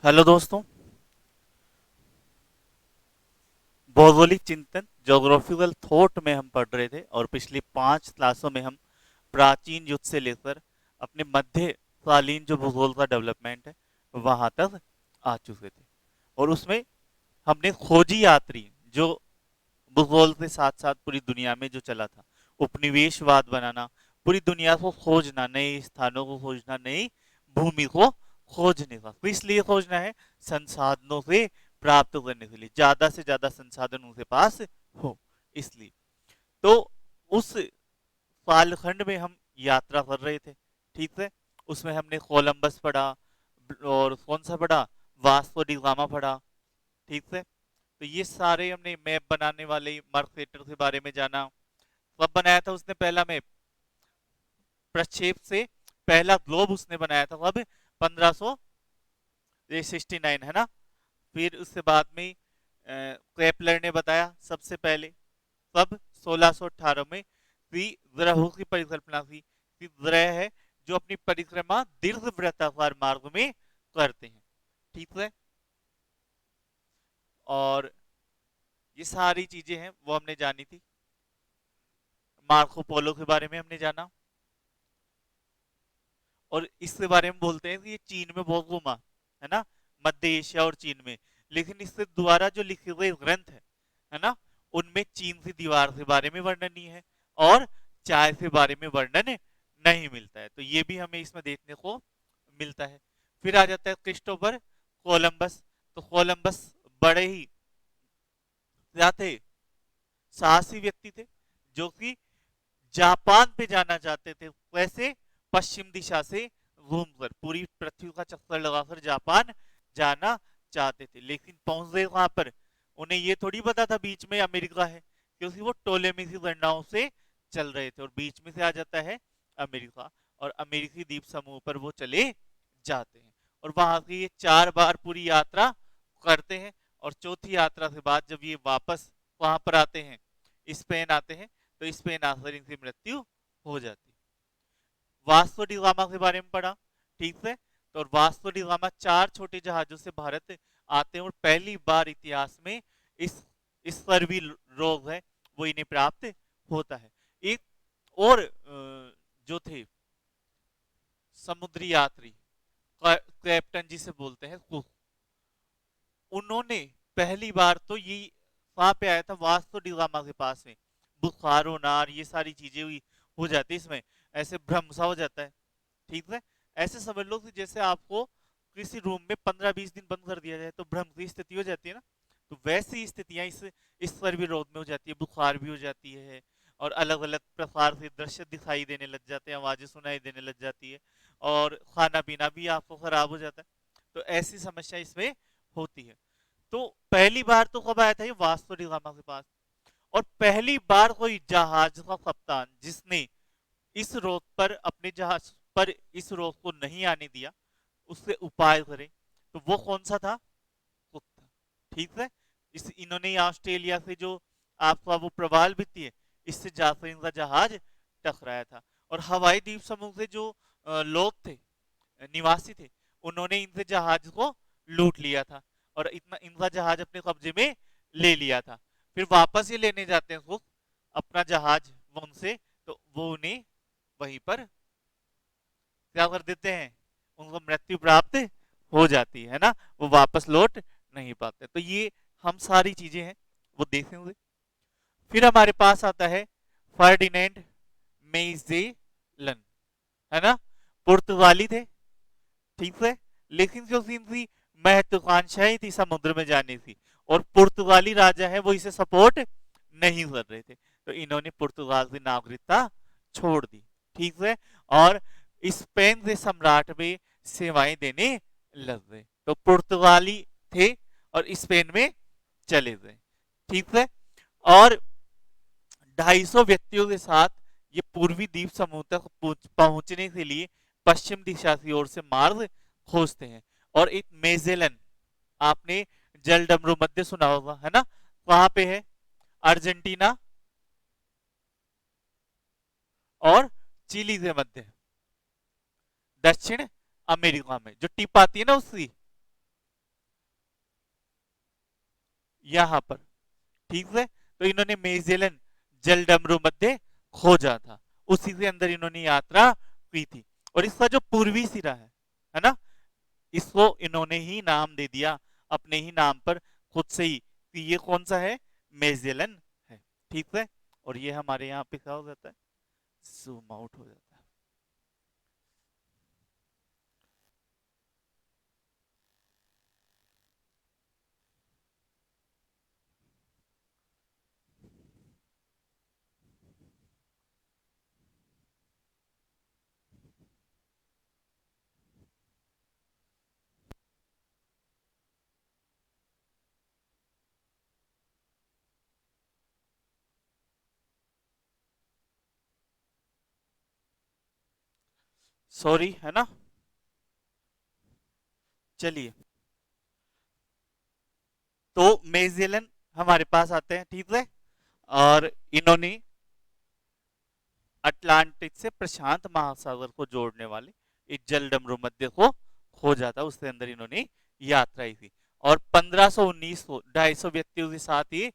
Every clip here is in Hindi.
हेलो दोस्तों। भौगोलिक चिंतन ज्योग्राफिकल थॉट में हम पढ़ रहे थे और पिछली 5 क्लासों में हम प्राचीन युग से लेकर अपने मध्यकालीन जो भूगोल का डेवलपमेंट है वहां तक आ चुके थे। और उसमें हमने खोजी यात्री जो भूगोल के साथ साथ पूरी दुनिया में जो चला था, उपनिवेशवाद बनाना, पूरी दुनिया को खोजना, नए स्थानों को खोजना, नई भूमि को खोजने का। किस लिए खोजना है? संसाधनों से प्राप्त करने के लिए, ज्यादा से ज्यादा संसाधन उनके पास हो, इसलिए। तो उस कालखंड में हम यात्रा कर रहे थे, ठीक है। उसमें हमने कोलंबस पढ़ा और कौन सा पढ़ा, वास्को डी गामा पढ़ा, ठीक है। तो ये सारे हमने मैप बनाने वाले मर्केटर के बारे में जाना। कब बनाया था उसने पहला मैप? प्रक्षेप से पहला ग्लोब उसने बनाया था कब? 1569, है ना। फिर उसके बाद में केपलर ने बताया सबसे पहले, कब? 1618 में, कि ग्रहों की परिकल्पना की कि ग्रह है जो अपनी परिक्रमा दीर्घ वृत्ताकार मार्ग में करते हैं, ठीक है। और ये सारी चीजें हैं वो हमने जानी थी। मार्को पोलो के बारे में हमने जाना, और इसके बारे में बोलते हैं कि ये चीन में बहुत घूमा, है ना, मध्य एशिया और चीन में। लेकिन इसके द्वारा जो लिखे गए ग्रंथ है ना, उनमें चीन की दीवार के बारे में वर्णन नहीं है और चाय के बारे में वर्णन नहीं मिलता है। तो ये भी हमें इसमें देखने को मिलता है। फिर आ जाता है क्रिस्टोफर कोलंबस। तो कोलंबस बड़े ही क्या थे, साहसी व्यक्ति थे, जो कि जापान पे जाना चाहते थे। वैसे पश्चिम दिशा से घूमकर पूरी पृथ्वी का चक्कर लगाकर जापान जाना चाहते थे, लेकिन पहुंच गए वहां पर। उन्हें ये थोड़ी पता था बीच में अमेरिका है, क्योंकि वो टोलेमी की गणनाओं से चल रहे थे और बीच में से आ जाता है अमेरिका, और अमेरिकी द्वीप समूह पर वो चले जाते हैं। और वहां की ये 4 बार पूरी यात्रा करते हैं, और चौथी यात्रा के बाद जब ये वापस वहां पर आते हैं, स्पेन आते हैं, तो स्पेन आकर इनकी मृत्यु हो जाती है। वास्को डी गामा के बारे में पढ़ा, ठीक है। तो वास्को डी गामा 4 छोटे जहाजों से भारत आते हैं और पहली बार इतिहास में इस इस सर्वी रोग है वो इन्हें प्राप्त होता है। एक और जो थे समुद्री यात्री, कैप्टन जिसे बोलते हैं कुक, उन्होंने पहली बार तो ये वहां पे आया था वास्को डी गामा के पास में, बुखार नार ये सारी चीजें हुई हो जाती है इसमें, ऐसे भ्रम सा हो जाता है, ठीक है। ऐसे समझ लो कि जैसे आपको किसी रूम में 15-20 दिन बंद कर दिया जाए तो भ्रम की स्थिति हो जाती है ना। तो वैसी स्थितियां इस पर भी रोग में हो जाती है, बुखार भी हो जाती है, और अलग अलग प्रकार से दृश्य दिखाई देने लग जाते हैं, आवाजें सुनाई देने लग जाती है, और खाना पीना भी आपको खराब हो जाता है। तो ऐसी समस्या इसमें होती है। तो पहली बार तो कब आया था ये? वास्को डी गामा के पास। और पहली बार कोई जहाज का कप्तान जिसने इस रोग पर, अपने जहाज पर इस रोग को नहीं आने दिया, उससे उपाय करे, तो वो कौन सा था? कुक था, ठीक है। इस इन्होंने ऑस्ट्रेलिया से जो आपका वो प्रवाल भित्ति है, इससे जाकर इनका जहाज टकराया था। और हवाई द्वीप समूह से जो लोग थे, निवासी थे, उन्होंने इनसे जहाज को लूट लिया था और इतना इनका जहाज अपने कब्जे में ले लिया था। फिर वापस ये लेने जाते हैं कुक अपना जहाज उनसे, तो वो उन्हें वहीं पर क्या कर देते हैं, उनको मृत्यु प्राप्त हो जाती है ना, वो वापस लौट नहीं पाते। तो ये हम सारी चीजें हैं वो देखेंगे। फिर हमारे पास आता है फर्डिनेंड मेजेलन, है ना, पुर्तगाली थे, ठीक है। लेकिन जो इनकी महत्वाकांक्षाएं थी समुद्र में जाने की, और पुर्तगाली राजा है वो इसे सपोर्ट नहीं कर रहे थे, तो इन्होंने पुर्तगाल की नागरिकता छोड़ दी, ठीक है। और स्पेन के सम्राट में सेवाएं देने लग गए। तो पुर्तगाली थे और स्पेन में चले गए, ठीक है। और 250 व्यक्तियों के साथ ये पूर्वी द्वीप समूह तक पहुंचने के लिए पश्चिम दिशा की ओर से मार्ग खोजते हैं। और एक मेजेलन, आपने जल डमरू मध्य सुना होगा, है ना, वहां पे है, अर्जेंटीना और चिली के मध्य, दक्षिण अमेरिका में जो टिप आती है ना उसकी, यहाँ पर, ठीक है। तो इन्होंने मेजेलन जल डमरू मध्य खोजा था, उसी के अंदर इन्होंने यात्रा की थी। और इसका जो पूर्वी सिरा है ना, इसको इन्होंने ही नाम दे दिया अपने ही नाम पर खुद से ही कि ये कौन सा है, मेजेलन है, ठीक है। और ये हमारे यहाँ पे क्या हो जाता है, जूम आउट हो जाता है। सॉरी, है ना। चलिए, तो मेजेलन हमारे पास आते हैं, ठीक है। और इन्होंने अटलांटिक से प्रशांत महासागर को जोड़ने वाले इस जल डमरू मध्य को खोजा था, उसके अंदर इन्होंने यात्रा की थी। और 1519 को 250 व्यक्तियों के साथ ये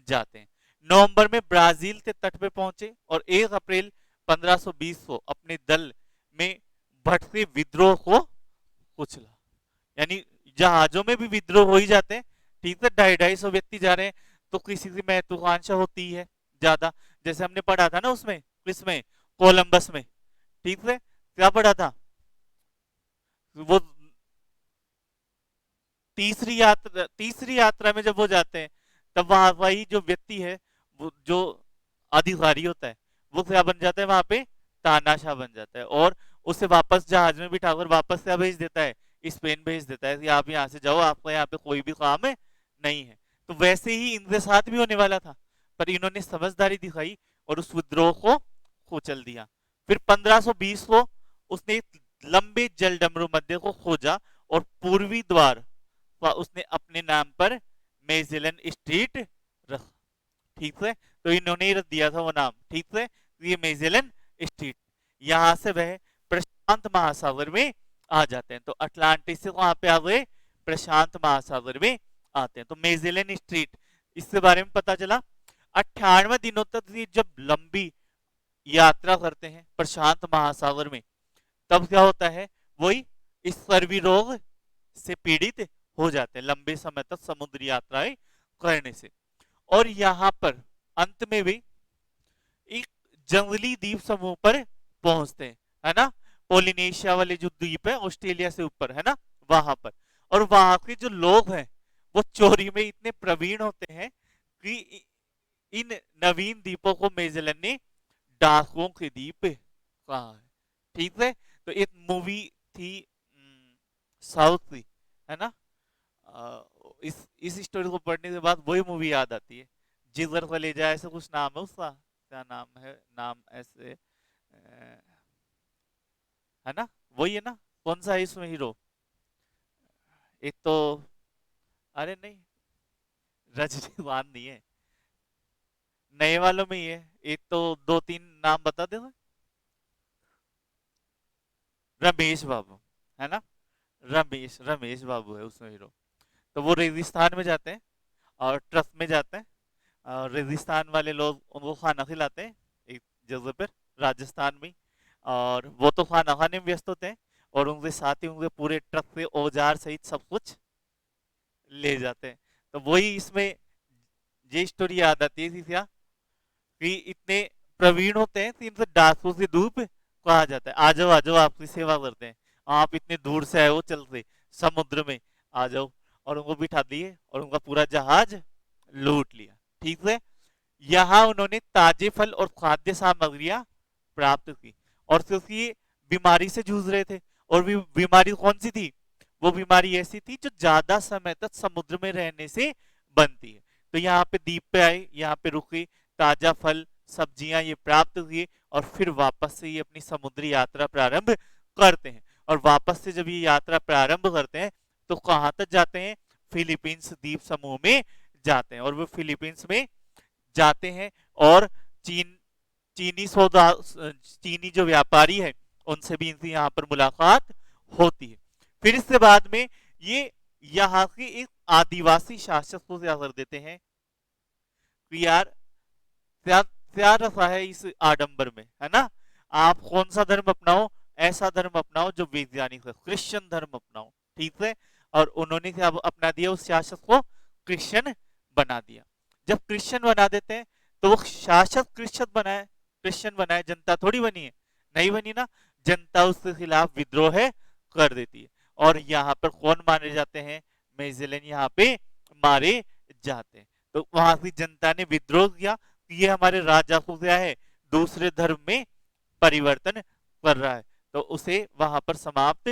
जाते हैं। नवंबर में ब्राजील के तट पे पहुंचे और 1 अप्रैल 1520 को अपने दल में भटके विद्रोह को कुचला। यानी जहाजों में भी विद्रोह हो ही जाते हैं, ठीक है। 250 व्यक्ति जा रहे हैं तो किसी की महत्वाकांक्षा होती है ज्यादा, जैसे हमने पढ़ा था ना उसमें, किसमें, कोलंबस में, ठीक है। क्या पढ़ा था वो, तीसरी यात्रा में जब वो जाते हैं, तब वहां वही जो व्यक्ति है, वो जो अधिकारी होता है, वो क्या बन जाता है वहां पे, तानाशाह बन जाता है। और उसे वापस जहाज में बिठाकर वापस क्या भेज देता है, स्पेन भेज देता है कि आप यहाँ से जाओ, आपका यहाँ पे कोई भी काम है नहीं है। तो वैसे ही इनके साथ भी होने वाला था, पर इन्होंने समझदारी दिखाई और उस विद्रोह को कुचल दिया। फिर 1520 को उसने एक लंबे जल डमरू मध्य को खोजा और पूर्वी द्वार उसने अपने नाम पर मेजेलन स्ट्रीट रखा, ठीक है। तो इन्होंने ही रख दिया था वो नाम, ठीक है। तो ये मेजेलन स्ट्रीट, यहां से वह प्रशांत महासागर में आ जाते हैं। तो अटलांटिस से वहां पे आ गए, प्रशांत महासागर में आते हैं। तो मेजेलन स्ट्रीट, इसके बारे में पता चला। 98 दिनों तक ये जब लंबी यात्रा करते हैं प्रशांत महासागर में, तब क्या होता है, वही इस सर्वी रोग से पीड़ित हो जाते हैं लंबे समय तक समुद्री यात्राएं करने से। और यहां पर अंत में भी एक जंगली द्वीप समूह पर पहुंचते हैं, है ना। पोलिनेशिया वाले जो द्वीप है ऑस्ट्रेलिया से ऊपर, है ना, वहां पर। और वहां के जो लोग हैं वो चोरी में इतने प्रवीण होते हैं कि इन नवीन द्वीपों को मेजेलन ने डाकुओं के द्वीप कहा है, ठीक है। तो एक मूवी थी साउथ की, है ना। इस स्टोरी को पढ़ने के बाद वही मूवी याद आती है, जिगर को ले जाए, ऐसा कुछ नाम है उसका, क्या नाम है, नाम ऐसे है ना, वही है ना। कौन सा है इसमें हीरो, एक तो, अरे नहीं, रजनीकांत नहीं है, नए वालों में ही है। एक तो दो तीन नाम बता दे, रमेश बाबू, है ना, रमेश रमेश बाबू है उसमें हीरो। तो वो रेगिस्तान में जाते हैं और ट्रक में जाते हैं, और रेगिस्तान वाले लोग उनको खाना खिलाते हैं एक जगह पर, राजस्थान में। और वो तो खाना खाने में व्यस्त होते हैं, और उनके साथ ही उनके पूरे ट्रक से औजार सहित सब कुछ ले जाते हैं। तो वही इसमें ये स्टोरी याद आती है क्या, कि इतने प्रवीण होते हैं कि इनसे डाकुओं से धूप कहा जाता है, आ जाओ आ जाओ, आपकी सेवा करते हैं, आप इतने दूर से आए हो चलते समुद्र में, आ जाओ। और उनको बिठा दिए और उनका पूरा जहाज लूट लिया, ठीक है। यहाँ उन्होंने ताजे फल और खाद्य सामग्रियां प्राप्त की, और क्योंकि ये बीमारी से जूझ रहे थे, और भी बीमारी कौन सी थी, वो बीमारी ऐसी थी जो ज्यादा समय तक समुद्र में रहने से बनती है। तो यहाँ पे द्वीप पे आए, यहाँ पे रुके, ताजा फल सब्जियां ये प्राप्त हुई, और फिर वापस से ये अपनी समुद्री यात्रा प्रारंभ करते हैं। और वापस से जब ये यात्रा प्रारंभ करते हैं तो कहां तक जाते हैं, फिलीपींस द्वीप समूह में जाते हैं। और वो फिलीपींस में जाते हैं और चीन चीनी जो व्यापारी है उनसे भी इनकी यहाँ पर मुलाकात होती है। फिर इसके बाद में ये यहाँ के एक आदिवासी शासक को क्या कर देते हैं कि यार क्या क्या रखा है इस आडंबर में, है ना, आप कौन सा धर्म अपनाओ, ऐसा धर्म अपनाओ जो वैज्ञानिक है, क्रिश्चियन धर्म अपनाओ, ठीक है। और उन्होंने क्या अपना दिया, उस शासक को क्रिश्चियन बना दिया। जब क्रिश्चियन बना देते हैं तो वो शासक क्रिश्चियन बनाए, जनता थोड़ी बनी है, नहीं बनी ना, जनता उसके खिलाफ विद्रोह कर देती है। और यहाँ पर कौन मारे जाते हैं, मेजेलन यहाँ पे मारे जाते हैं। तो वहां की जनता ने विद्रोह किया कि ये हमारे राजा को क्या है, दूसरे धर्म में परिवर्तन कर रहा है, तो उसे वहां पर समाप्त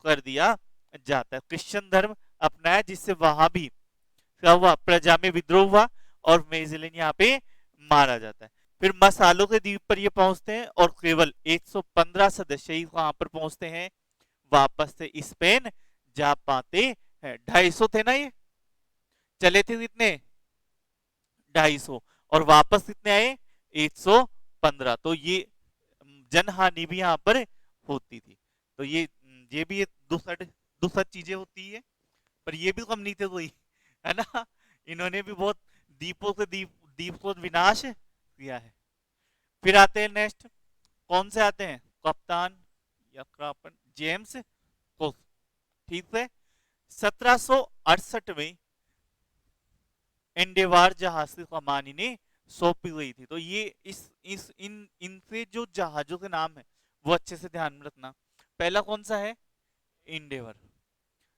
कर दिया जाता है। क्रिश्चियन धर्म अपनाया, जिससे वहां भी क्या हुआ, प्रजा में विद्रोह हुआ और मेजेलिन यहाँ पे मारा जाता है। फिर मसालों के द्वीप पर ये पहुंचते हैं और केवल 115 सदस्य ही वहां पर पहुंचते हैं, वापस से स्पेन जा पाते हैं। 250 थे ना ये, चले थे कितने, 250, और वापस कितने आए, 115। तो ये जनहानि भी यहाँ पर होती थी। तो ये भी दुसठ दुसठ चीजें होती है, पर ये भी कम नहीं थे कोई, है ना, इन्होंने भी बहुत दीपों से दीप को विनाश किया है। फिर आते हैं नेक्स्ट, कौन से आते हैं, कप्तान या क्रापन जेम्स कुक, ठीक है। 1768 में एंडेवार जहाज की कमान इन्हें सौंपी गई थी। तो ये इस इनसे जो जहाजों के नाम है वो अच्छे से ध्यान में रखना। पहला कौन सा है, इंडेवर,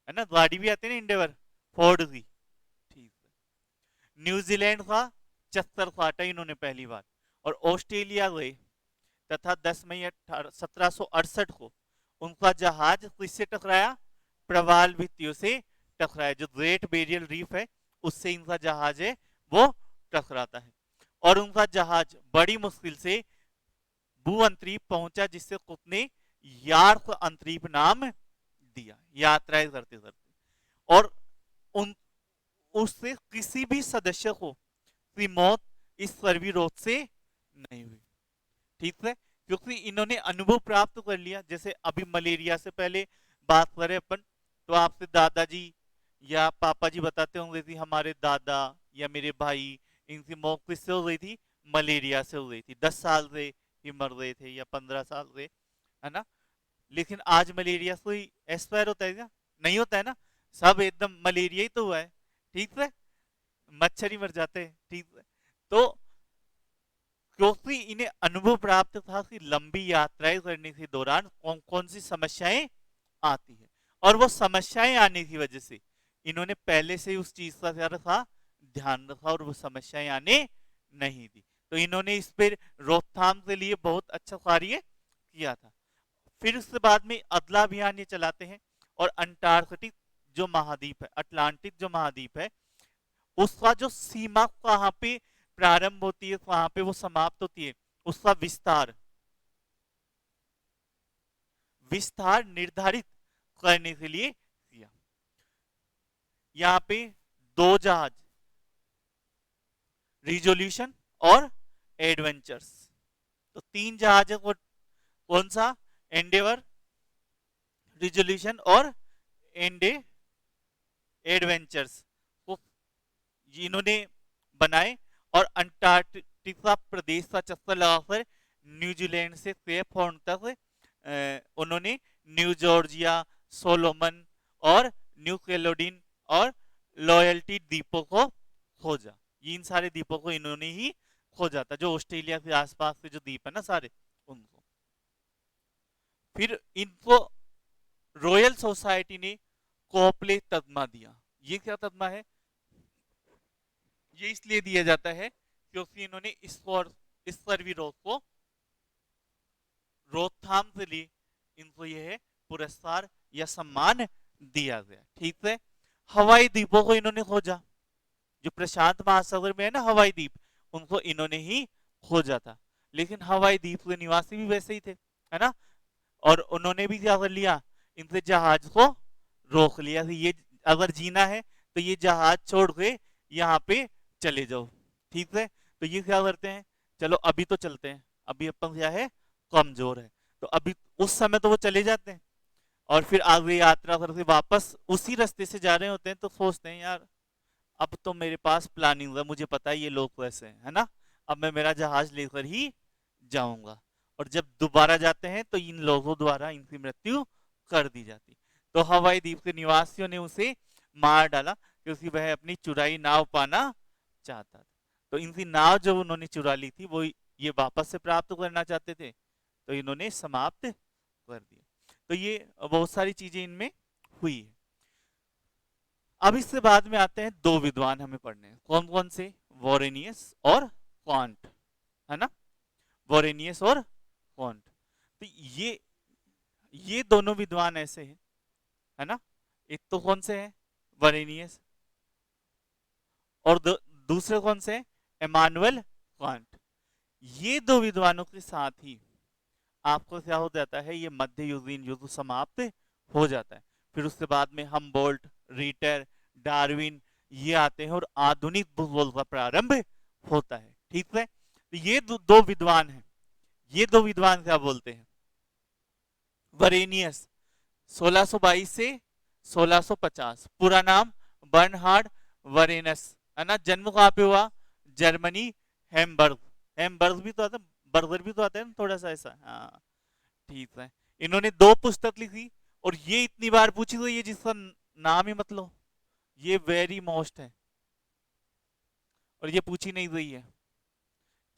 है ना, गाड़ी भी आती है ना इंडेवर, फोर्ड की, ठीक है। न्यूजीलैंड का चक्कर काटा इन्होंने पहली बार, और ऑस्ट्रेलिया गए, तथा 10 मई 1768 को उनका जहाज किससे टकराया, प्रवाल भित्तियों से टकराया, जो ग्रेट बैरियर रीफ है उससे इनका जहाज है वो टकराता है। और उनका जहाज बड़ी मुश्किल से भू अंतरीप पहुंचा, जिससे कुक ने यार्क अंतरीप नाम दिया, यात्राएं करते करते। और उन उससे किसी भी सदस्य को की मौत इस सर्विरोध से नहीं हुई, ठीक है, क्योंकि इन्होंने अनुभव प्राप्त कर लिया। जैसे अभी मलेरिया से पहले बात करें अपन, तो आपसे दादाजी या पापा जी बताते होंगे कि हमारे दादा या मेरे भाई, इनकी मौत किससे हो गई थी, मलेरिया से हो गई थी, 10 साल से ही मर गए थे या 15 साल से, है ना। लेकिन आज मलेरिया से कोई एक्सपायर होता है क्या, नहीं होता है ना, सब एकदम मलेरिया ही तो हुआ है, ठीक है, मच्छर ही मर जाते हैं, ठीक है। तो क्योंकि इन्हें अनुभव प्राप्त था कि लंबी यात्राएं करने के दौरान कौन कौन सी समस्याएं आती है, और वो समस्याएं आने की वजह से इन्होंने पहले से ही उस चीज का क्या रखा, ध्यान रखा, और वो समस्याएं आने नहीं दी। तो इन्होंने इस पर रोकथाम के लिए बहुत अच्छा कार्य किया था। फिर उसके बाद में अगला अभियान ये चलाते हैं, और अंटार्कटिक जो महाद्वीप है, अटलांटिक जो महाद्वीप है, उसका जो सीमा कहाँ पे प्रारंभ होती है, वहां पे वो समाप्त होती है, उसका विस्तार विस्तार निर्धारित करने के लिए किया। यहाँ पे 2 जहाज, रिजोल्यूशन और एडवेंचर्स, तो 3 जहाज है, कौन सा, एंडेवर, रिजोल्यूशन और एंडे एडवेंचर्स को इन्होंने बनाए, और अंटार्कटिका प्रदेश का चक्कर लगाकर न्यूजीलैंड से केप हॉर्न तक उन्होंने न्यू जॉर्जिया, सोलोमन और न्यू कैलोडीन और लॉयल्टी द्वीपों को खोजा। इन सारे द्वीपों को इन्होंने ही खोजा था, जो ऑस्ट्रेलिया के आसपास के जो द्वीप है ना सारे, उनको। फिर इनको रॉयल सोसाइटी ने कोपले तगमा दिया। ये क्या तगमा है, ये इसलिए दिया जाता है क्योंकि इन्होंने इस सर्विरोध को रोकथाम के लिए इनको यह पुरस्कार या सम्मान दिया गया, ठीक है। हवाई द्वीपों को इन्होंने खोजा, जो प्रशांत महासागर में है ना हवाई द्वीप, उनको इन्होंने ही खोजा था। लेकिन हवाई द्वीप के निवासी भी वैसे ही थे, है ना, और उन्होंने भी क्या कर लिया, इनके जहाज को रोक लिया कि ये अगर जीना है तो ये जहाज छोड़ के यहाँ पे चले जाओ, ठीक है। तो ये क्या करते हैं, चलो अभी तो चलते हैं, अभी अपन क्या है, कमजोर है, तो अभी उस समय तो वो चले जाते हैं। और फिर आगे यात्रा करके वापस उसी रास्ते से जा रहे होते हैं, तो सोचते हैं यार अब तो मेरे पास प्लानिंग है, मुझे पता है ये लोग कैसे हैं, है ना, अब मैं मेरा जहाज लेकर ही जाऊंगा। और जब दोबारा जाते हैं तो इन लोगों द्वारा इनकी मृत्यु कर दी जाती। तो हवाई द्वीप के निवासियों ने उसे मार डाला क्योंकि वह अपनी चुराई नाव पाना चाहता था। तो इनकी नाव जो उन्होंने चुरा ली थी वो ये वापस से प्राप्त करना चाहते थे, तो इन्होंने समाप्त कर दिया। तो ये बहुत सारी चीजें इनमें हुई है। अब इससे बाद में आते हैं दो विद्वान हमें पढ़ने हैं, कौन कौन से, वोरेनियस और क्वांट, है ना, वोरेनियस और क्वांट। तो ये दोनों विद्वान ऐसे हैं, है ना, एक तो कौन से हैं, वोरेनियस, और दूसरे कौन से हैं, इमानुएल कांट। ये दो विद्वानों के साथ ही आपको क्या हो जाता है, ये मध्ययुगीन युग समाप्त हो जाता है। फिर उसके बाद में हमबोल्ट, रीटर, डार्विन ये आते हैं और आधुनिक भूगोल का प्रारंभ होता है। ठीक है, तो ये दो विद्वान हैं। ये दो विद्वान क्या बोलते हैं, वरेनियस 1622 से 1650, पूरा नाम बर्नहार्ड वरेनस, है ना, जन्म कहाँ पे हुआ, जर्मनी, हैम्बर्ग। हैम्बर्ग भी तो आता है, बर्गर भी तो आता है ना थोड़ा सा ऐसा, हाँ ठीक है। इन्होंने दो पुस्तक लिखी और ये इतनी बार पूछी हुई है जिसका नाम ही मतलब, ये वेरी मोस्ट है और ये पूछी नहीं गई है।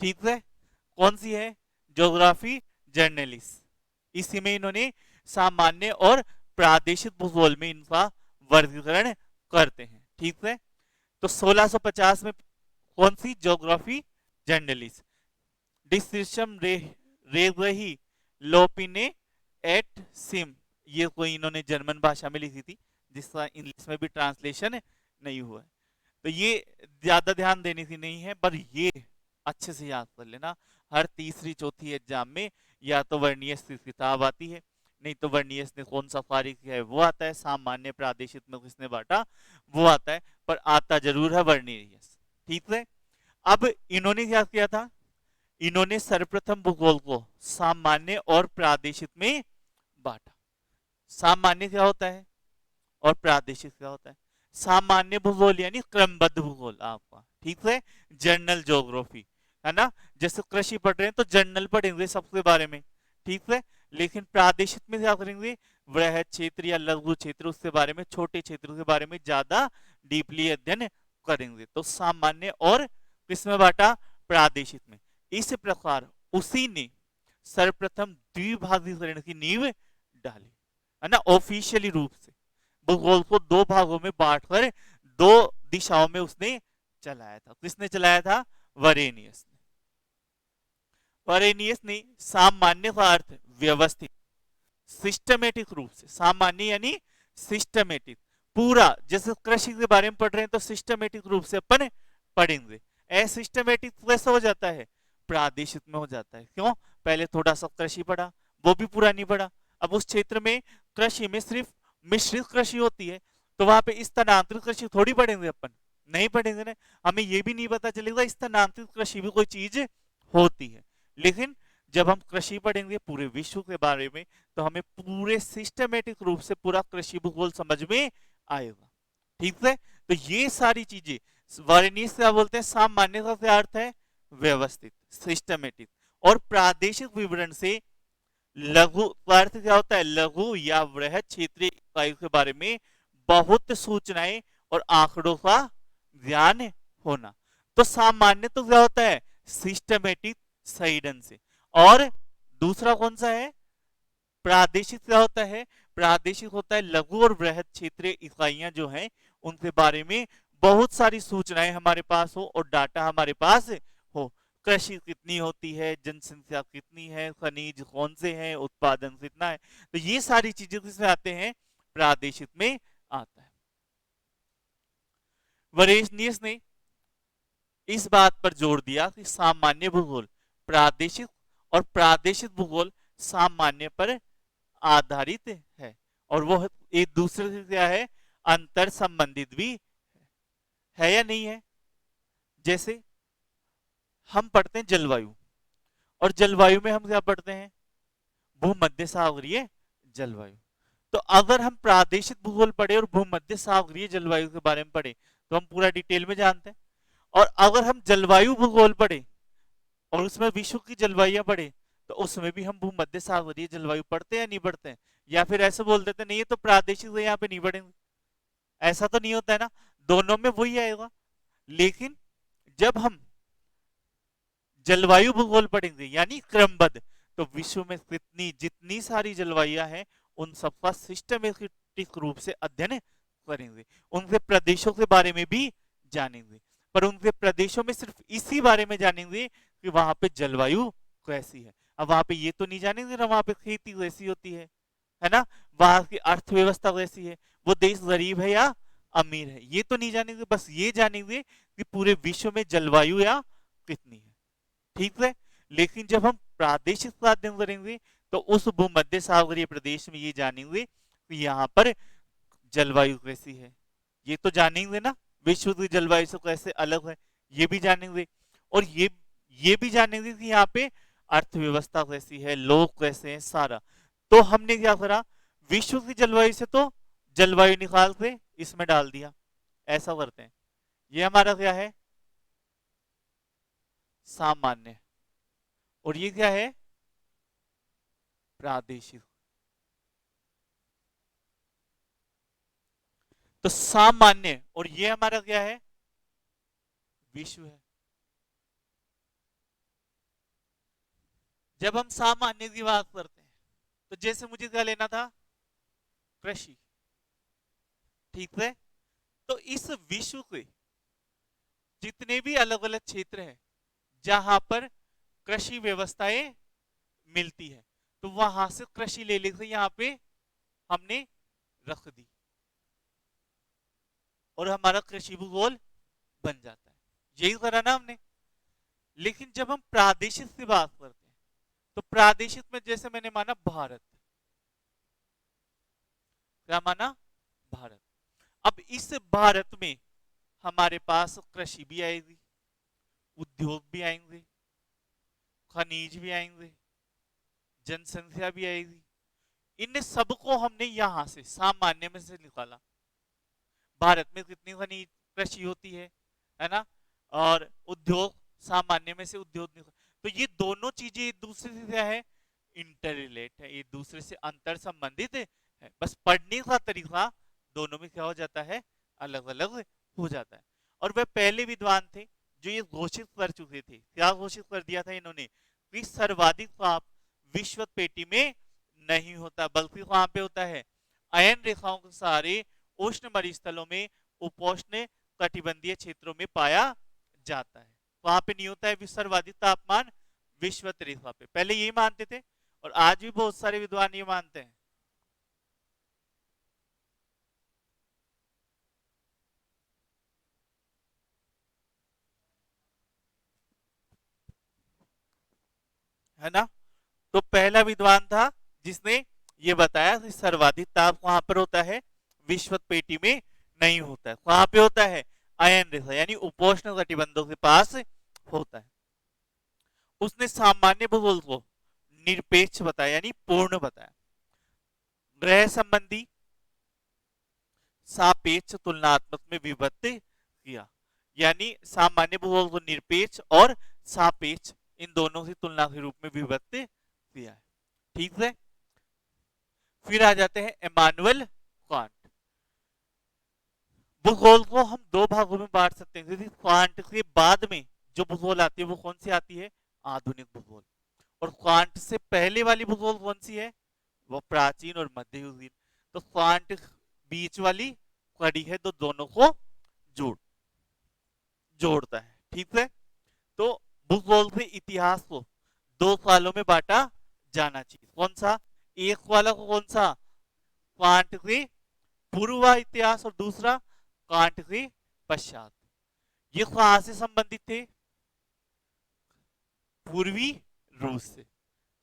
ठीक है, कौन सी है, ज्योग्राफी जर्नलिस्ट। इसी में इन्होंने सामान्य और प्रादेशिक भूगोल में इनका वर्गीकरण करते हैं। ठीक है, तो 1650 में कौन सी, ज्योग्राफी जर्नलिस्ट, डिस्क्रिप्शन रे रही लोपिने एट सिम, ये कोई इन्होंने जर्मन भाषा में लिखी थी जिसका इंग्लिश में भी ट्रांसलेशन नहीं हुआ है। तो ये ज्यादा ध्यान देने की नहीं है, पर ये अच्छे से याद कर लेना, हर तीसरी चौथी एग्जाम में या तो वर्नियस की किताब आती है, नहीं तो वर्नियस ने कौन सा कार्य किया है वो आता है, सामान्य प्रादेशिक में किसने बांटा वो आता है, पर आता जरूर है वर्नियस। ठीक है, अब इन्होंने क्या किया था, इन्होंने सर्वप्रथम भूगोल को सामान्य और प्रादेशिक में बांटा। सामान्य क्या होता है और प्रादेशिक क्या होता है, सामान्य भूगोल यानी क्रमबद्ध भूगोल आपका, ठीक है, जनरल ज्योग्राफी, है ना, जैसे कृषि पढ़ रहे हैं तो जनरल पढ़ेंगे सबके बारे में, ठीक है, लेकिन प्रादेशिक में क्या करेंगे, वृहद क्षेत्र या लघु क्षेत्र उसके बारे में, छोटे क्षेत्रों के बारे में ज्यादा डीपली अध्ययन करेंगे। तो सामान्य और किसमें बांटा, प्रादेशिक में। इस प्रकार उसी ने सर्वप्रथम द्विभागीकरण की नींव डाली, है ना, ऑफिशियली रूप से भूगोल को दो भागों में बांटकर दो दिशाओं में उसने चलाया था। किसने चलाया था, वरेनियस ने। वरेनियस ने सामान्य का अर्थ व्यवस्थित, सिस्टमेटिक रूप से, सामान्य यानी सिस्टमेटिक, पूरा, जैसे कृषि के बारे में पढ़ रहे हैं तो सिस्टमेटिक रूप से अपन पढ़ेंगे। सिस्टमेटिक कैसे हो जाता है, प्रादेशिक में हो जाता है। क्यों, पहले थोड़ा सा कृषि पढ़ा वो भी पूरा नहीं पढ़ा, अब उस क्षेत्र में कृषि में सिर्फ मिश्रित कृषि होती है, तो वहां पे स्थानांतरित कृषि थोड़ी पढ़ेंगे अपन, नहीं पढ़ेंगे ना, हमें ये भी नहीं पता चलेगा स्थानांतरित कृषि भी कोई चीज होती है। लेकिन जब हम कृषि पढ़ेंगे पूरे विश्व के बारे में तो हमें पूरे सिस्टमेटिक रूप से पूरा कृषि भूगोल समझ में आएगा। ठीक है, तो ये सारी चीजें वर्नियस क्या बोलते हैं, सामान्य का क्या अर्थ है, व्यवस्थित, सिस्टमेटिक, और प्रादेशिक विवरण से लघु का अर्थ क्या होता है, लघु या वृहद क्षेत्रीय इकाइयों के बारे में बहुत सूचनाएं और आंकड़ों का ज्ञान होना। तो सामान्य तो क्या होता है, सिस्टमेटिक, सही ढंग से, और दूसरा कौन सा है, प्रादेशिक क्या होता है, प्रादेशिक होता है लघु और वृहद क्षेत्रीय इकाइयां जो हैं उनके बारे में बहुत सारी सूचनाएं हमारे पास हो और डाटा हमारे पास हो, कृषि कितनी होती है, जनसंख्या कितनी है, खनिज कौन से हैं, उत्पादन कितना है, तो ये सारी चीजें किसमें आते हैं, प्रादेशिक में आता है। वरेनियस ने इस बात पर जोर दिया कि सामान्य भूगोल प्रादेशिक और प्रादेशिक भूगोल सामान्य पर आधारित है, और वो एक दूसरे से क्या है, अंतर संबंधित भी है या नहीं है। जैसे हम पढ़ते हैं जलवायु, और जलवायु में हम क्या पढ़ते हैं, भूमध्य सागरीय जलवायु। तो अगर हम प्रादेशिक भूगोल पढ़े और भूमध्य सागरीय जलवायु के बारे में पढ़े तो हम पूरा डिटेल में जानते हैं, और अगर हम जलवायु भूगोल पढ़े और उसमें विश्व की जलवायु पढ़े तो उसमें भी हम भूमध्य सागरीय जलवायु पढ़ते हैं या नहीं पढ़ते हैं, या फिर ऐसे बोल देते नहीं ये तो प्रादेशिक है यहाँ पे नहीं पढ़ेंगे। ऐसा तो नहीं होता है ना, दोनों में वही आएगा। लेकिन जब हम जलवायु भूगोल पढ़ेंगे यानी क्रमबद्ध, तो विश्व में कितनी जितनी सारी जलवायु हैं उन सबका सिस्टमेटिक रूप से अध्ययन करेंगे, उनके प्रदेशों के बारे में भी जानेंगे। पर उनके प्रदेशों में सिर्फ इसी बारे में जानेंगे कि वहां पे जलवायु कैसी है। अब वहां पे ये तो नहीं जानेंगे ना वहां पे खेती कैसी होती है ना, वहां की अर्थव्यवस्था कैसी है, वो देश गरीब है या अमीर है, ये तो नहीं जानेंगे। बस ये जानेंगे कि पूरे विश्व में जलवायु या कितनी है, ठीक है। लेकिन जब हम प्रादेशिक अध्ययन करेंगे तो उस भूमध्य सागरीय प्रदेश में ये जानेंगे कि यहाँ पर जलवायु कैसी है, ये तो जानेंगे ना, विश्व की जलवायु से कैसे अलग है ये भी जानेंगे, और ये भी जानेंगे कि यहाँ पे अर्थव्यवस्था कैसी है, लोग कैसे हैं, सारा। तो हमने क्या करा, विश्व की जलवायु से तो जलवायु निकाल के इसमें डाल दिया, ऐसा करते हैं। ये हमारा क्या है, सामान्य, और ये क्या है, प्रादेशिक। तो सामान्य और ये हमारा क्या है, विश्व है। जब हम सामान्य की बात करते हैं तो जैसे मुझे क्या लेना था, कृषि, ठीक है। तो इस विश्व के जितने भी अलग अलग क्षेत्र हैं जहां पर कृषि व्यवस्थाएं मिलती है, तो वहां से कृषि ले लेकर यहां पे हमने रख दी और हमारा कृषि भूगोल बन जाता है, यही करा ना हमने। लेकिन जब हम प्रादेशिक की बात करते हैं तो प्रादेशिक में जैसे मैंने माना भारत, क्या माना, भारत। अब इस भारत में हमारे पास कृषि भी आएगी, उद्योग भी आएंगे, खनिज भी आएंगे, जनसंख्या भी आएगी। इन सबको हमने यहां से सामान्य में से निकाला। भारत में कितनी खनिज कृषि होती है ना, और उद्योग सामान्य में से उद्योग निकाला। तो ये दोनों चीजें एक दूसरे से क्या है, इंटर रिलेट है, एक दूसरे से अंतर संबंधित है। बस पढ़ने का तरीका दोनों में क्या हो जाता है, अलग अलग हो जाता है। और वह पहले विद्वान थे जो ये घोषित कर चुके थे, क्या घोषित कर दिया था इन्होंने, कि सर्वाधिक ताप विश्व पेटी में नहीं होता, बल्कि कहां पे होता है, अयन रेखाओं के सहारे उष्ण मरुस्थलों में, उपोष्ण कटिबंधीय क्षेत्रों में पाया जाता है। वहां पे नहीं होता है सर्वाधिक तापमान विश्व रेखा पे, पहले यही मानते थे और आज भी बहुत सारे विद्वान ये मानते हैं। है ना, तो पहला विद्वान था जिसने ये बताया कि सर्वाधिक ताप कहां पर होता है, विश्व पेटी में नहीं होता है, कहां पे होता है, अयन रेखा यानी उपोष्ण कटिबंधों के पास होता है। उसने सामान्य भूगोल को निरपेक्ष बताया यानी पूर्ण बताया, ग्रह संबंधी सापेक्ष तुलनात्मक में विभक्त किया, यानी सामान्य भूगोल को निरपेक्ष और सापेक्ष इन दोनों की तुलना के रूप में विभक्त किया है, ठीक है। फिर आ जाते हैं इमानुएल कांट। भूगोल को हम दो भागों में बांट सकते हैं, क्योंकि कांट के बाद में जो भूगोल आती है वो कौन सी आती है, आधुनिक भूगोल, और कांट से पहले वाली भूगोल कौन सी है, वो प्राचीन और मध्ययुगीन। तो कांट बीच वाली कड़ी है तो दोनों को जोड़ता है, ठीक है। तो भूगोल के इतिहास को दो कालों में बांटा जाना चाहिए, कौन सा, एक वाला को कौन सा, कांट के पूर्व इतिहास, और दूसरा कांट के पश्चात। ये कहां से संबंधित थे, पूर्वी रूस से,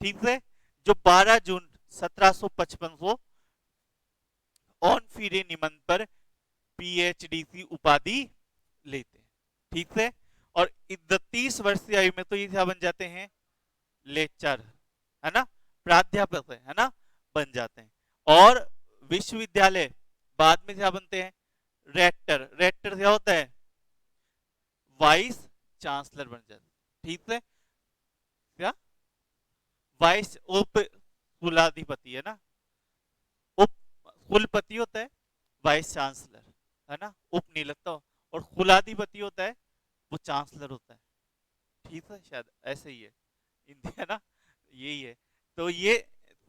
ठीक है, जो 12 जून 1755 को ऑन फीरे निमन पर पीएचडी की उपाधि लेते हैं, ठीक है। और 31 वर्ष की आयु में तो ये क्या बन जाते हैं, लेक्चर, है ना, प्राध्यापक है ना, बन जाते हैं। और विश्वविद्यालय बाद में क्या बनते हैं? रेक्टर। रेक्टर क्या होता है? वाइस चांसलर बन जाता है। ठीक है, क्या वाइस उप कुलाधिपति है ना, उप कुलपति होता है, वाइस चांसलर है ना, उप नहीं लगता, और कुलाधिपति होता है वो चांसलर होता है। ठीक है, शायद ऐसे ही है हिंदी है ना, यही है। तो ये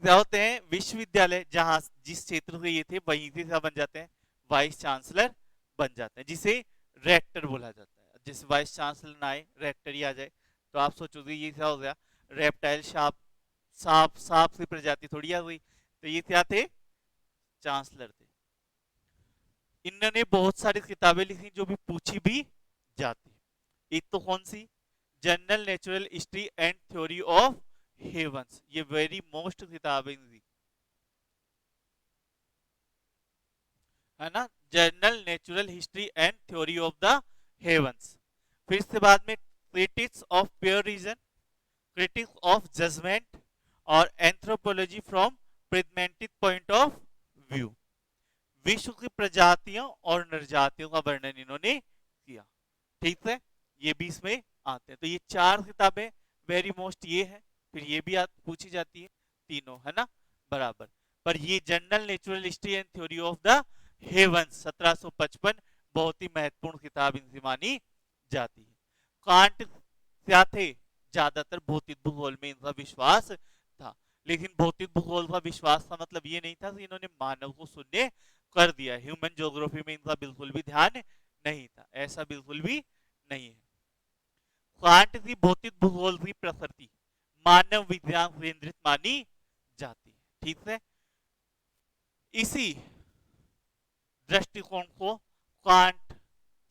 क्या होते हैं? विश्वविद्यालय जहां जिस क्षेत्र से ये थे वहीं से क्या बन जाते हैं? वाइस चांसलर बन जाते हैं, जिसे रेक्टर बोला जाता है। जिस वाइस चांसलर ना आए, रेक्टर ही आ जाए, तो आप सोचोगे ये क्या हो गया? रेप्टाइल सांप, सांप सांप की प्रजाति थोड़ी आ गई। तो ये क्या थे? चांसलर थे। इन्होंने बहुत सारी किताबें लिखी जो भी पूछी भी जाती। एक तो कौन सी? General natural history and theory of heavens, ये वेरी मोस्ट किताब है इनकी, है ना। General natural history and theory of the heavens. फिर इसके बाद में critics of pure reason, critics of judgement, और anthropology from pragmatic point of view. विश्व की प्रजातियों और नरजातियों का वर्णन इन्होंने किया। ठीक है, ये भी इसमें आते हैं। तो ये चार किताबें वेरी मोस्ट ये है। फिर ये भी पूछी जाती है तीनों, है ना, बराबर। पर ये general natural history and theory of the heavens 1755 बहुत ही महत्वपूर्ण किताब इनसे मानी जाती है। कांट क्या थे? ज्यादातर भौतिक भूगोल में इनका विश्वास था। लेकिन भौतिक भूगोल का विश्वास का मतलब ये नहीं था कि इन्होंने मानव को शून्य कर दिया। ह्यूमन ज्योग्राफी में इनका बिल्कुल भी ध्यान नहीं था, ऐसा बिल्कुल भी नहीं है। कांट की भौतिक भूगोल की प्रकृति मानव विज्ञान केंद्रित मानी जाती है। ठीक है, इसी दृष्टिकोण को कांट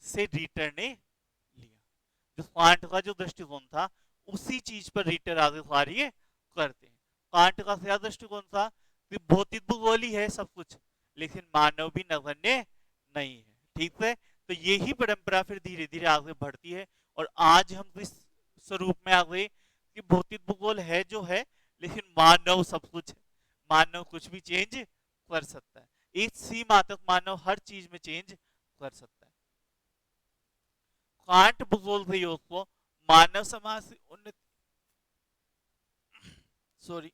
से रीटर ने लिया। जो कांट का जो दृष्टिकोण था उसी चीज पर रीटर आगे कार्य करते हैं। कांट का क्या दृष्टिकोण था कि भौतिक भूगोल ही है सब कुछ, लेकिन मानव भी नगण्य नहीं है। ठीक है, तो यही परंपरा फिर धीरे धीरे आगे बढ़ती है, और आज हम इस स्वरूप में आ गए कि भौतिक भूगोल है जो है, लेकिन मानव सब कुछ है। मानव कुछ भी चेंज कर सकता है, इस सीमा तक मानव हर चीज में चेंज कर सकता है। कांट भूगोल के योग को मानव समाज से उन्नति, सॉरी,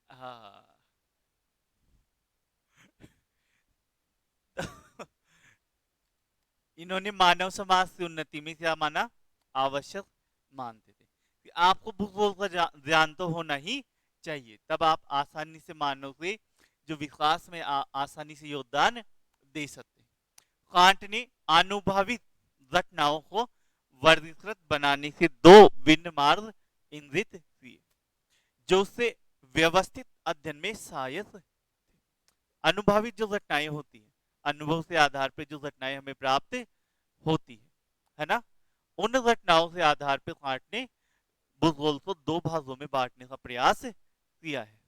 हाँ इन्होंने मानव समाज की उन्नति में क्या माना? आवश्यक मानते थे कि आपको भूगोल का ज्ञान तो होना ही चाहिए, तब आप आसानी से मानव के जो विकास में आसानी से योगदान दे सकते हैं। कांट ने आनुभाविक घटनाओं को वर्गीकृत बनाने के दो भिन्न मार्ग इंगित किए, जो उससे व्यवस्थित अध्ययन में सहायक। अनुभवित जो घटनाएं होती हैं, अनुभव के आधार पर जो घटनाएं हमें प्राप्त होती है ना, उन घटनाओं के आधार पर कांट ने भूगोल को दो भागों में बांटने का प्रयास किया है।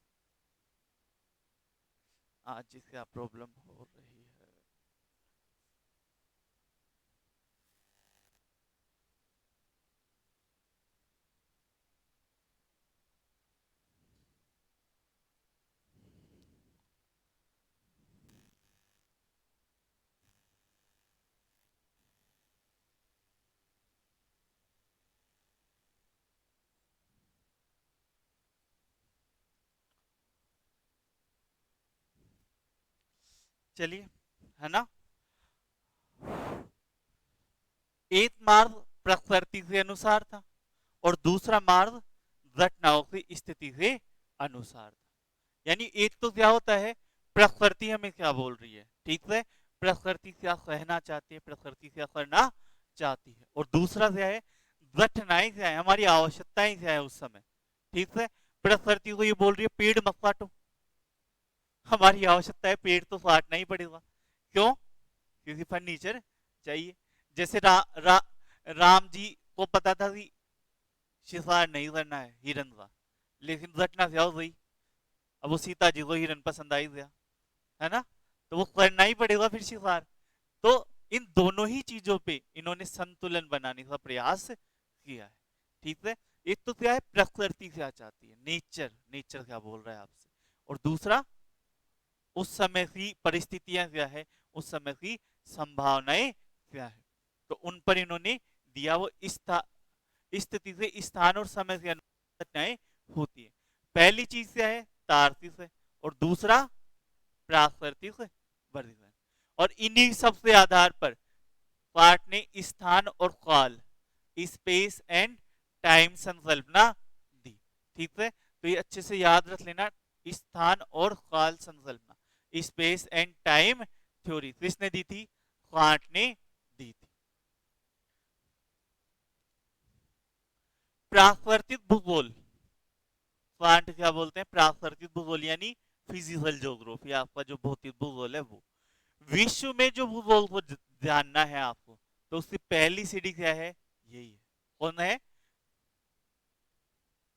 आज जिसका प्रॉब्लम हो रही है, चलिए, है ना। एक मार्ग प्रकृति के अनुसार था और दूसरा मार्ग घटनाओं की स्थिति के अनुसार था। यानी एक तो क्या होता है, प्रकृति हमें क्या बोल रही है, ठीक है, प्रकृति क्या कहना चाहती है, प्रकृति क्या करना चाहती है। और दूसरा क्या है, घटनाएं क्या है, हमारी आवश्यकताएं क्या है उस समय, ठीक है। प्रकृति को ये बोल रही है पेड़ मत काटो, हमारी आवश्यकता है पेड़ तो काटना ही पड़ेगा, क्यों, क्योंकि फर्नीचर चाहिए। जैसे राम जी को पता था कि शिकार नहीं करना है हिरन का, लेकिन घटना क्या हो गई, अब वो सीता जी को हिरन पसंद आई गया, है ना, तो वो करना ही पड़ेगा फिर शिकार। तो इन दोनों ही चीजों पे इन्होंने संतुलन बनाने का प्रयास किया है, ठीक है। एक तो क्या है, प्रकृति क्या चाहती है, नेचर, नेचर क्या बोल रहा है आपसे, और दूसरा उस समय की परिस्थितियां क्या है, उस समय की संभावनाएं क्या है, तो उन पर इन्होंने दिया वो स्थिति से स्थान और समय के अनुसार घटनाएं होती है। पहली चीज क्या है, तार्किक है, और दूसरा प्राकृतिक वर्गीकरण। और इन्हीं सबसे आधार पर पार्ट ने स्थान और काल, स्पेस एंड टाइम संकल्पना दी, ठीक है। तो ये अच्छे से याद रख लेना, स्थान और काल संकल्पना, स्पेस एंड टाइम थ्योरी किसने दी थी, कांट ने दी थी। प्राकृतिक भूगोल, कांट क्या बोलते हैं, प्राकृतिक भूगोल यानी फिजिकल ज्योग्राफी, आपका जो भौतिक भूगोल है वो। विश्व में जो भूगोल को जानना है आपको, तो उसकी पहली सीढ़ी क्या है, यही है, कौन है,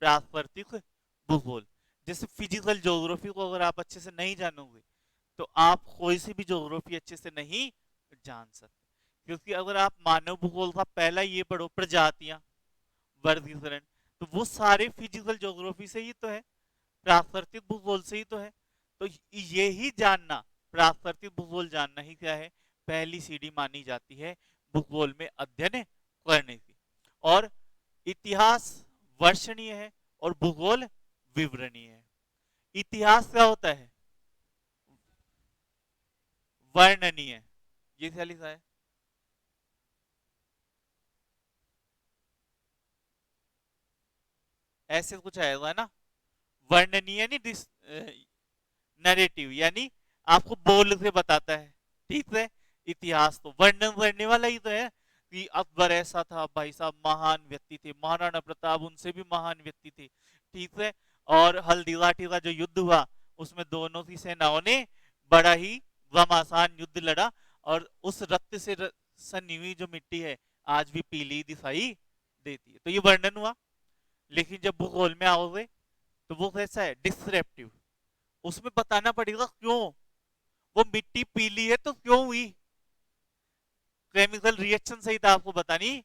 प्राकृतिक भूगोल। जैसे फिजिकल ज्योग्राफी को अगर आप अच्छे से नहीं जानोगे, तो आप कोई सी भी ज्योग्राफी अच्छे से नहीं जान सकते, क्योंकि अगर आप मानव भूगोल का पहला ये पढ़ो, प्रजातियां, वर्गीकरण, तो वो सारे फिजिकल ज्योग्राफी से ही तो है, प्राकृतिक भूगोल से ही तो है। तो ये ही जानना, प्राकृतिक भूगोल जानना ही क्या है, पहली सीढ़ी मानी जाती है भूगोल में अध्ययन करने की। और इतिहास वर्षणीय है और भूगोल विवरणीय है। इतिहास क्या होता है, वर्णनीय, ये क्या लिखा है, ऐसे कुछ आएगा ना, वर्णनीय नहीं, नरेटिव यानी आपको बोल के बताता है, ठीक है। इतिहास तो वर्णन करने वाला ही तो है, कि अकबर ऐसा था भाई साहब, महान व्यक्ति थे, महाराणा प्रताप उनसे भी महान व्यक्ति थे, ठीक है। और हल्दीघाटी का जो युद्ध हुआ, उसमें दोनों की सेनाओं ने बड़ा ही घमासान युद्ध लड़ा, और उस रक्त से सनी हुई जो मिट्टी है आज भी पीली दिखाई देती है, तो ये वर्णन हुआ। लेकिन जब भूगोल में आओगे, तो वो कैसा है, डिस्क्रिप्टिव, उसमें बताना पड़ेगा क्यों वो मिट्टी पीली है, तो क्यों हुई, केमिकल रिएक्शन सहित आपको बतानी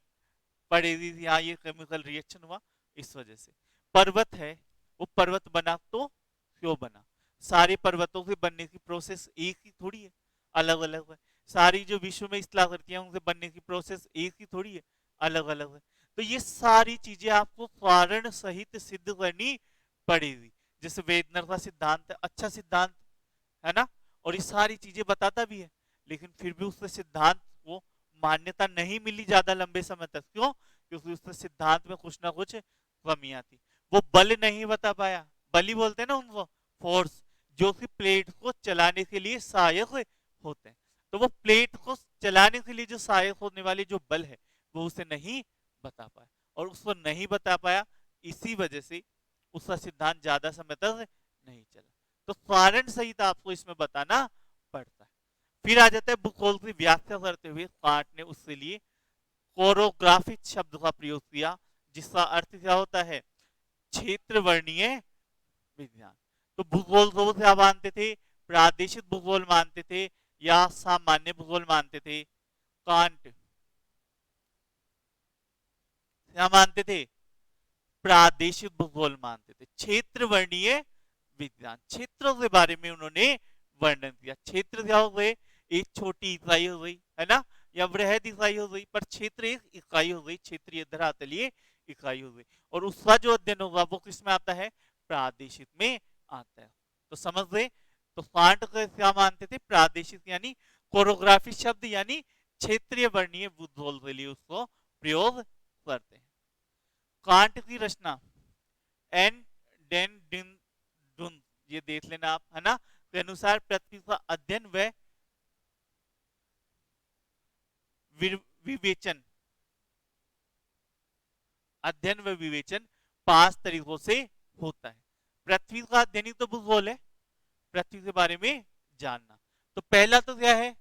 पड़ेगी, हाँ ये केमिकल रिएक्शन हुआ इस वजह से। पर्वत है, वो पर्वत बना तो क्यों बना, सारे पर्वतों के बनने की प्रोसेस एक ही थोड़ी है, अलग अलग है। सारी जो विश्व में स्थलाकृतियां उनसे बनने की प्रोसेस एक ही थोड़ी है, अलग अलग है। तो ये सारी चीजें आपको कारण सहित सिद्ध करनी पड़ेगी। जैसे वेदनर का सिद्धांत है, अच्छा सिद्धांत है ना, और ये सारी चीजें बताता भी है, लेकिन फिर भी उसके सिद्धांत को मान्यता नहीं मिली ज्यादा लंबे समय तक, क्यों, क्योंकि उसके सिद्धांत में कुछ ना कुछ कमियां थी। वो बल नहीं बता पाया, बली बोलते हैं ना उनको, फोर्स, जो कि प्लेट को चलाने के लिए सहायक होते हैं, तो वो प्लेट को चलाने के लिए जो सहायक होने वाले जो बल है, वो उसे नहीं बता पाया, और उसको नहीं बता पाया, इसी वजह से उसका सिद्धांत ज्यादा समय तक नहीं चला। तो कारण सहित आपको इसमें बताना पड़ता है। फिर आ जाता है भूगोल की व्याख्या करते हुए कांट ने उसके लिए कोरोग्राफिक शब्द का प्रयोग किया, जिसका अर्थ क्या होता है, क्षेत्र वर्णीय विज्ञान। तो भूगोल को क्या मानते थे, प्रादेशिक भूगोल मानते थे या सामान्य भूगोल मानते थे, कांट क्या मानते थे, प्रादेशिक भूगोल मानते थे, क्षेत्र वर्णीय विज्ञान, क्षेत्रों के बारे में उन्होंने वर्णन किया। क्षेत्र क्या हो गए, एक छोटी इकाई हो गई है ना, या वृहद इकाई हो गई, पर क्षेत्र एक इकाई हो गई, क्षेत्रीय धरातलीय इकाई हो गई, और उसका जो अध्ययन होगा वो किसमें आता है, प्रादेशिक में आता है। तो समझ गए, तो कांट क्या मानते थे, प्रादेशिक यानी कोरोग्राफी शब्द यानी क्षेत्रीय वर्णीय भूगोल के लिए उसको प्रयोग करते हैं। कांट की रचना एन डेन डिन डुन, ये देख लेना आप, है ना, के अनुसार पृथ्वी का अध्ययन व विवेचन, अध्ययन व विवेचन 5 तरीकों से होता है। पृथ्वी का अध्ययन ही तो भूगोल है, पृथ्वी के बारे में जानना। तो पहला तो क्या है,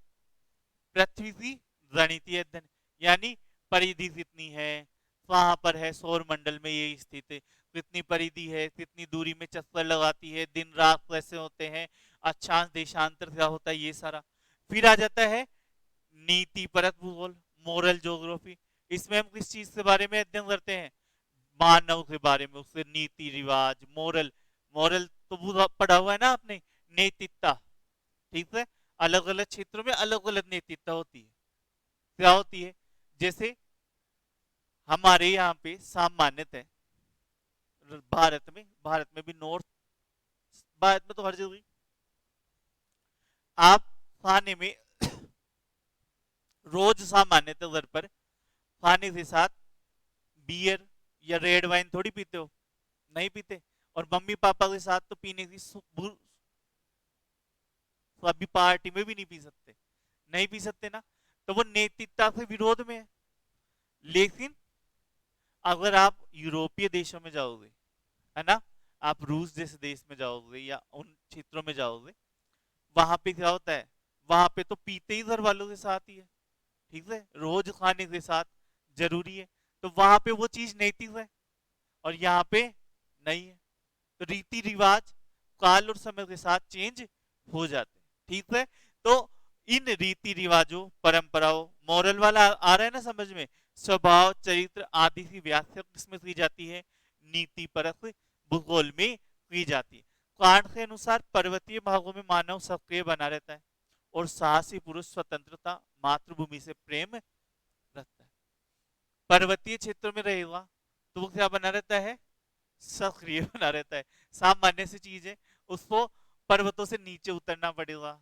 पृथ्वी की गणितीय अध्ययन, यानी परिधि कितनी है, कहां पर है सौर मंडल में ये स्थित है, कितनी परिधि है, कितनी दूरी में चक्कर लगाती है, दिन रात कैसे होते हैं, अक्षांश देशांतर क्या होता है, ये सारा। फिर आ जाता है नीति परक भूगोल, मोरल ज्योग्राफी। इसमें हम किस चीज के बारे में अध्ययन करते हैं, मानव के बारे में, उसके नीति रिवाज, मोरल। मोरल तो पढ़ा हुआ है ना आपने, नैतिकता, ठीक है। अलग अलग क्षेत्रों में अलग अलग नैतिकता होती है। क्या होती है, जैसे हमारे यहाँ पे सामान्यतः भारत में भी, नॉर्थ भारत में तो हर जगह आप खाने में रोज सामान्यतः घर पर खाने के साथ बियर या रेड वाइन थोड़ी पीते हो, नहीं पीते। और मम्मी पापा के साथ तो पीने की अभी पार्टी में भी नहीं पी सकते, नहीं पी सकते ना, तो वो नैतिकता से विरोध में है। लेकिन अगर आप यूरोपीय देशों में जाओगे, है ना, आप रूस जैसे देश में जाओगे या उन क्षेत्रों में जाओगे, वहां पे क्या होता है, वहां पे तो पीते ही घर वालों के साथ ही है, ठीक है, रोज खाने के साथ जरूरी है। तो वहां पे वो चीज नैतिक है और यहाँ पे नहीं है। तो रीति रिवाज काल और समय के साथ चेंज हो जाते हैं, ठीक है। तो इन रीति रिवाजों, परंपराओं, मॉरल वाला आ रहा है ना समझ में, स्वभाव, चरित्र आदि की व्याख्या किसमें की जाती है, नीति परक भूगोल में की जाती है। कांट के अनुसार पर्वतीय भागों में मानव सक्रिय बना रहता है और साहसी पुरुष स्वतंत्रता, मातृभूमि से प्रेम रखता है। पर्वतीय क्षेत्रों में रहेगा तो वो क्या बना रहता है, सक्रिय बना रहता है। सामान्य सी चीज है, उसको पर्वतों से नीचे उतरना पड़ेगा,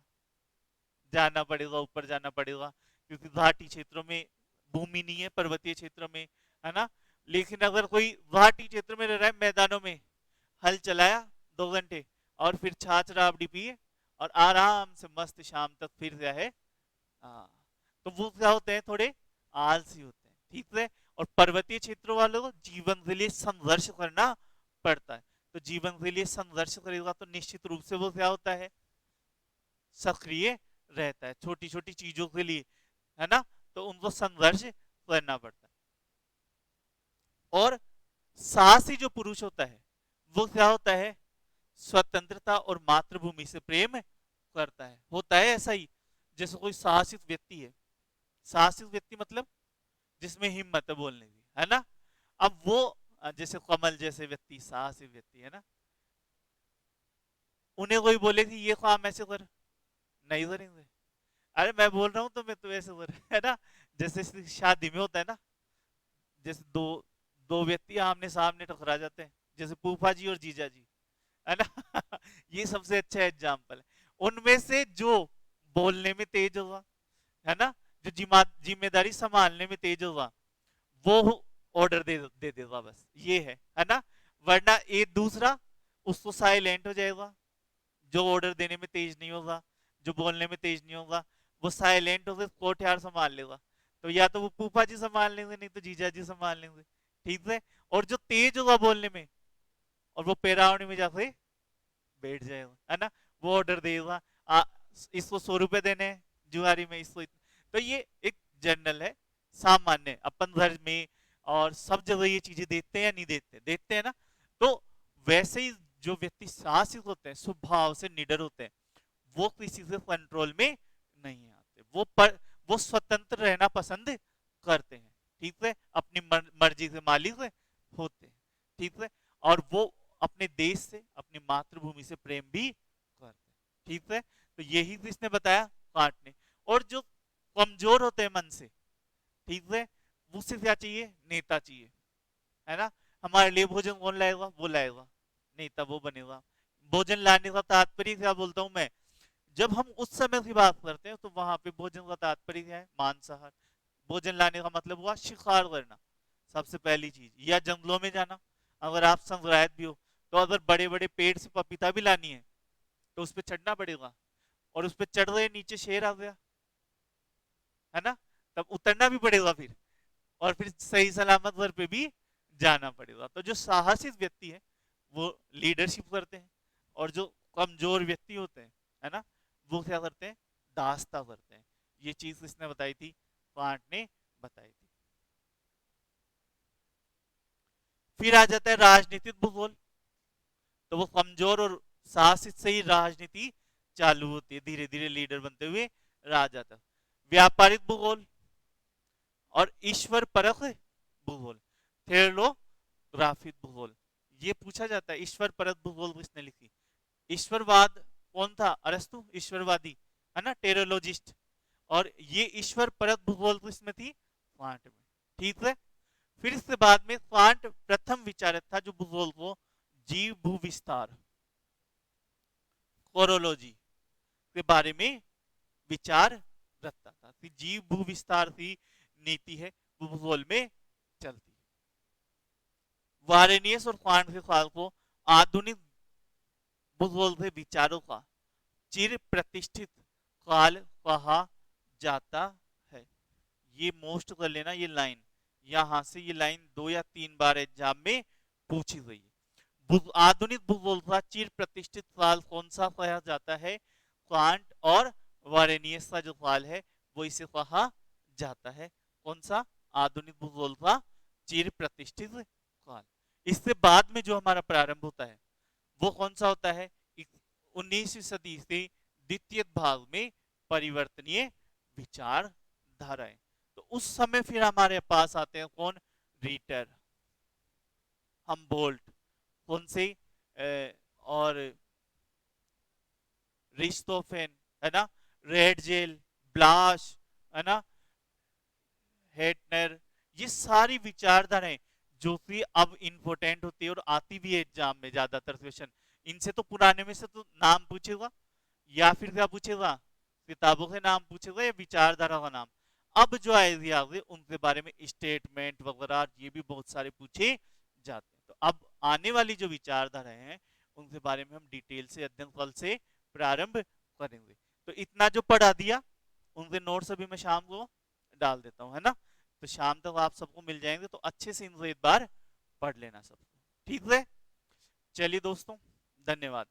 जाना पड़ेगा, ऊपर जाना पड़ेगा, क्योंकि घाटी क्षेत्रों में भूमि नहीं है, पर्वतीय क्षेत्रों में, है ना। लेकिन अगर कोई घाटी क्षेत्र में रह रहा है, मैदानों में हल चलाया 2 घंटे और फिर छाछ राबड़ी पिए और आराम से मस्त शाम तक फिर क्या है, हाँ, तो वो क्या होते हैं, थोड़े आलसी होते हैं, ठीक है। और पर्वतीय क्षेत्रों वालों को जीवन के लिए संघर्ष करना पड़ता है। तो जीवन के लिए संघर्ष करेगा तो निश्चित रूप से वो क्या होता है, सक्रिय रहता है छोटी छोटी चीजों के लिए, है ना। तो उनको संघर्ष करना पड़ता है। और साहसी जो पुरुष होता है वो क्या होता है, स्वतंत्रता और मातृभूमि से प्रेम करता है। होता है ऐसा ही, जैसे कोई साहसिक व्यक्ति है, साहसिक व्यक्ति मतलब जिसमें हिम्मत है बोलने की, है ना। अब वो जैसे कमल जैसे व्यक्ति, साहसिक व्यक्ति, है ना, उन्हें कोई बोले कि ये काम ऐसे कर, नहीं करेंगे। अरे मैं बोल रहा हूँ तो मैं तो ऐसे कर, है ना। जैसे शादी में होता है ना, जैसे दो दो व्यक्ति आमने सामने टकरा जाते हैं, जैसे फूफा जी और जीजा जी, है ना। ये सबसे अच्छा एग्जाम्पल है। उनमें से जो बोलने में तेज होगा, है ना, जो जिम्मेदारी संभालने में तेज होगा, वो ऑर्डर दे देगा, बस ये है ना। वरना एक दूसरा उसको साइलेंट हो जाएगा, जो ऑर्डर देने में तेज नहीं होगा, जो बोलने में तेज नहीं होगा, वो साइलेंट होकर कोर्ट यार संभाल लेगा। तो या तो वो फूफा जी संभाल लेंगे, नहीं तो जीजा जी संभाल लेंगे, ठीक है। और जो तेज होगा बोलने में, और वो पैरावनी में जाके बैठ जाएगा, है ना, वो ऑर्डर देगा, इसको 100 रुपए देने हैं जुआरी में, इसको तो ये एक जनरल है, सामान्य, अपन घर में और सब जगह ये चीजें देते हैं या नहीं देते, देते हैं ना। तो वैसे ही जो व्यक्ति साहसिक होते हैं, स्वभाव से निडर होते हैं, वो किसी से कंट्रोल में नहीं आते, वो स्वतंत्र रहना पसंद करते हैं, ठीक है, अपनी मर्जी के मालिक होते हैं, ठीक है। और वो अपने देश से, अपनी मातृभूमि से प्रेम भी करते हैं, ठीक है। तो यही किसने बताया, कांट ने। और जो कमजोर होते हैं मन से, ठीक है, उससे क्या चाहिए, नेता चाहिए, है ना। हमारे लिए भोजन कौन लाएगा, वो लाएगा, नेता वो बनेगा। भोजन लाने का तात्पर्य क्या बोलता हूं मैं, जब हम उस समय की बात करते हैं तो वहां पे भोजन का तात्पर्य क्या है, मांसाहार। भोजन लाने का मतलब हुआ शिकार करना, सबसे पहली चीज, या जंगलों में जाना, अगर आप संग्राहक भी हो तो अगर बड़े बड़े पेड़ से पपीता भी लानी है तो उस पर चढ़ना पड़ेगा, और उस पर चढ़ रहे नीचे शेर आ गया, है ना, तब उतरना भी पड़ेगा फिर, और फिर सही सलामत घर पे भी जाना पड़ेगा। तो जो साहसिक व्यक्ति है वो लीडरशिप करते हैं, और जो कमजोर व्यक्ति होते हैं, है ना, वो क्या करते हैं, दासता करते हैं। ये चीज किसने बताई थी, कांट ने बताई थी। फिर आ जाता है राजनीतिक भूगोल। तो वो कमजोर और साहसिक से ही राजनीति चालू होती है, धीरे धीरे लीडर बनते हुए राजा तक। व्यापारिक भूगोल और ईश्वर परख भूगोल, थेरोग्राफिक भूगोल। ये पूछा जाता है ईश्वर परख भूगोल किसने लिखी। ईश्वरवाद कौन था, अरस्तु ईश्वरवादी, है ना, टेरोलॉजिस्ट। और ये ईश्वर परक भूगोल किसमें थी, क्वांट में। ठीक है। फिर इसके बाद में क्वांट प्रथम विचारक था जो भूगोल को जीव भू विस्तार, कोरोलॉजी के बारे में विचार रखता था। कि जीव भू विस्तार की नीति है वो भूगोल में चलती है। वारेनियस और क्वांट के काल को आधुनिक भूगोल के विचारों का चिर प्रतिष्ठित काल कहा जाता है। ये मोस्ट कर लेना, ये लाइन यहां से, ये लाइन 2 या 3 बार एग्जाम में पूछी गई है। आधुनिक भूगोल का चिर प्रतिष्ठित काल कौन सा कहा जाता है, कांट और वारेनियस का जो काल है वो इसे कहा जाता है। कौन सा, आधुनिक भूगोल का चिर प्रतिष्ठित काल। इससे बाद में जो हमारा प्रारंभ होता है वो कौन सा होता है, 19वीं सदी से द्वितीय भाग में परिवर्तनीय विचारधाराएं। तो उस समय फिर हमारे पास आते हैं कौन, रीटर, हमबोल्ट, कौन से और रिस्टोफेन, है ना, रेड जेल, ब्लाश, है ना, हेटनर। ये सारी विचारधाराएं जो कि अब इंपोर्टेंट होती है और आती भी है एग्जाम में ज्यादातर क्वेश्चन। इनसे तो पुराने में से तो नाम पूछेगा, या फिर क्या पूछेगा, किताबों के नाम पूछेगा या विचारधारा का नाम। अब जो आइडिया होंगे उनके बारे में स्टेटमेंट वगैरह ये भी बहुत सारे पूछे जाते हैं। तो अब आने वाली जो विचारधाराएं हैं उनके बारे में हम डिटेल से अध्ययन कल से प्रारंभ करेंगे। तो इतना जो पढ़ा दिया उनके नोट्स अभी मैं शाम को डाल देता हूँ, है ना। तो शाम तक आप सबको मिल जाएंगे, तो अच्छे से इनको एक बार पढ़ लेना सबको, ठीक है। चलिए दोस्तों, धन्यवाद।